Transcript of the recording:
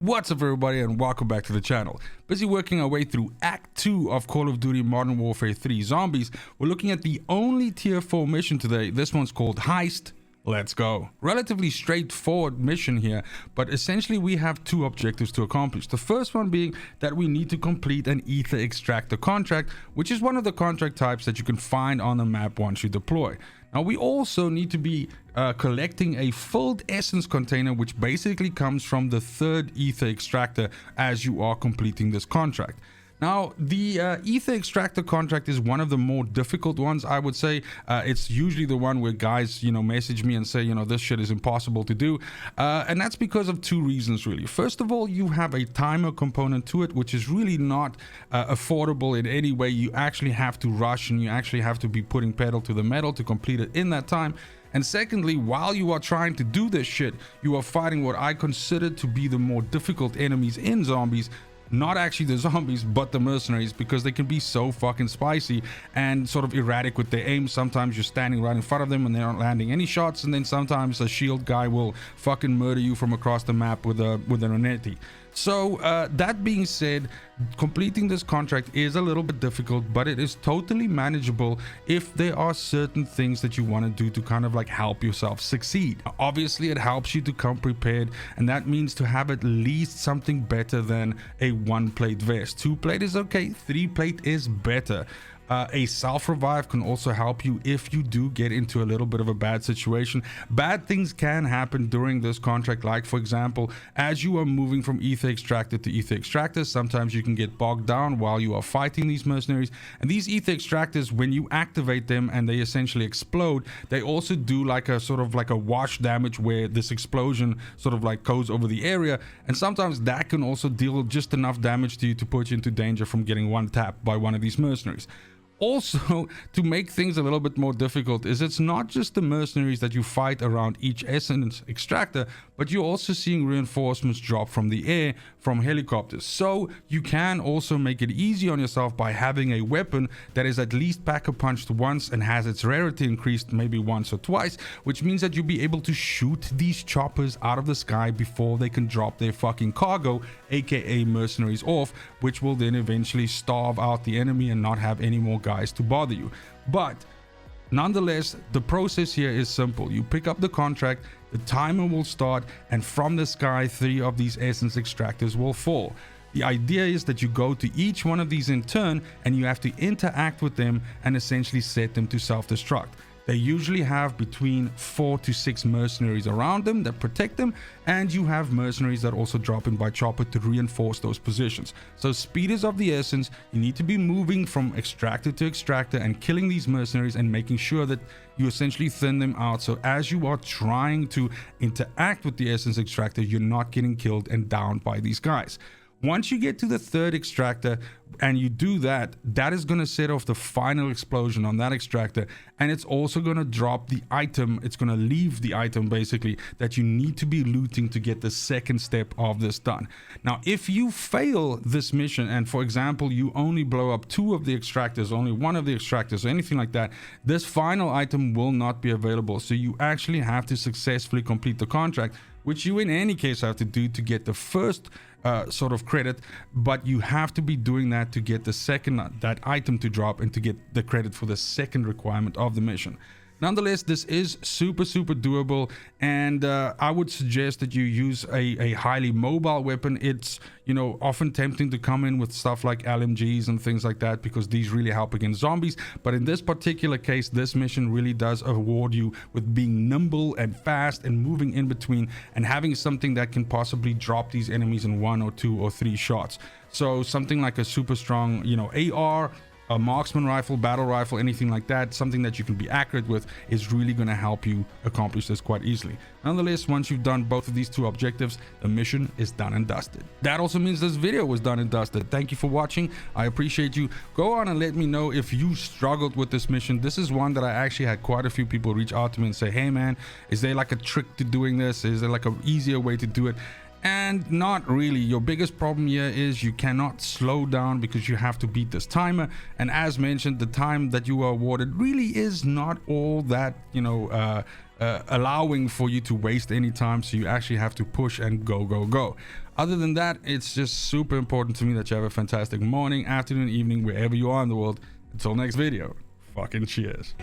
What's up everybody and welcome back to the channel. Busy working our way through Act 2 of Call of Duty Modern Warfare 3 Zombies. We're looking at the only tier 4 mission today. This one's called Heist. Let's go. Relatively straightforward mission here, but essentially we have two objectives to accomplish. The first one being that we need to complete an ether extractor contract, which is one of the contract types that you can find on the map once you deploy. Now we also need to be collecting a filled essence container, which basically comes from the third ether extractor as you are completing this contract. Now, the ether extractor contract is one of the more difficult ones, I would say. It's usually the one where guys, message me and say, this shit is impossible to do. And that's because of two reasons, really. First of all, you have a timer component to it, which is really not affordable in any way. You actually have to rush and you actually have to be putting pedal to the metal to complete it in that time. And secondly, while you are trying to do this shit, you are fighting what I consider to be the more difficult enemies in zombies. Not actually the zombies, but the mercenaries, because they can be so fucking spicy and sort of erratic with their aim. Sometimes you're standing right in front of them and they're not landing any shots, and then sometimes a shield guy will fucking murder you from across the map with an Onetti. So that being said, completing this contract is a little bit difficult, but it is totally manageable if there are certain things that you want to do to kind of like help yourself succeed. Obviously, it helps you to come prepared, and that means to have at least something better than a 1-plate vest. 2-plate is okay, 3-plate is better. A self-revive can also help you if you do get into a little bit of a bad situation. Bad things can happen during this contract, like for example, as you are moving from ether extractor to ether extractor, sometimes you can get bogged down while you are fighting these mercenaries. And these ether extractors, when you activate them and they essentially explode, they also do like a sort of like a wash damage where this explosion sort of like goes over the area, and sometimes that can also deal just enough damage to you to put you into danger from getting one tapped by one of these mercenaries. Also, to make things a little bit more difficult, is it's not just the mercenaries that you fight around each essence extractor, but you're also seeing reinforcements drop from the air from helicopters. So you can also make it easy on yourself by having a weapon that is at least pack-a-punched once and has its rarity increased maybe once or twice, which means that you'll be able to shoot these choppers out of the sky before they can drop their fucking cargo, aka mercenaries, off, which will then eventually starve out the enemy and not have any more guys to bother you. But nonetheless, the process here is simple. You pick up the contract, the timer will start, and from the sky 3 of these essence extractors will fall. The idea is that you go to each one of these in turn and you have to interact with them and essentially set them to self-destruct. They usually have between 4 to 6 mercenaries around them that protect them, and you have mercenaries that also drop in by chopper to reinforce those positions. So speed is of the essence. You need to be moving from extractor to extractor and killing these mercenaries and making sure that you essentially thin them out, so as you are trying to interact with the essence extractor, you're not getting killed and downed by these guys. Once you get to the third extractor and you do that, that is going to set off the final explosion on that extractor, and it's also going to drop the item. It's going to leave the item basically that you need to be looting to get the second step of this done. Now, if you fail this mission and for example you only blow up 2 of the extractors, only 1 of the extractors or anything like that, this final item will not be available. So you actually have to successfully complete the contract, which you in any case have to do to get the first sort of credit, but you have to be doing that to get the second that item to drop and to get the credit for the second requirement of the mission. Nonetheless, this is super doable, and I would suggest that you use a highly mobile weapon. It's often tempting to come in with stuff like LMGs and things like that because these really help against zombies, but in this particular case, this mission really does award you with being nimble and fast and moving in between and having something that can possibly drop these enemies in 1 or 2 or 3 shots. So something like a super strong AR, a marksman rifle, battle rifle, anything like that, something that you can be accurate with, is really going to help you accomplish this quite easily. Nonetheless, once you've done both of these 2 objectives, the mission is done and dusted. That also means this video was done and dusted. Thank you for watching. I appreciate you. Go on and let me know if you struggled with this mission. This is one that I actually had quite a few people reach out to me and say, hey man, is there like a trick to doing this? Is there like an easier way to do it? And not really. Your biggest problem here is you cannot slow down because you have to beat this timer, and as mentioned, the time that you are awarded really is not all that allowing for you to waste any time, so you actually have to push and go. Other than that, it's just super important to me that you have a fantastic morning, afternoon, evening, wherever you are in the world. Until next video, fucking cheers.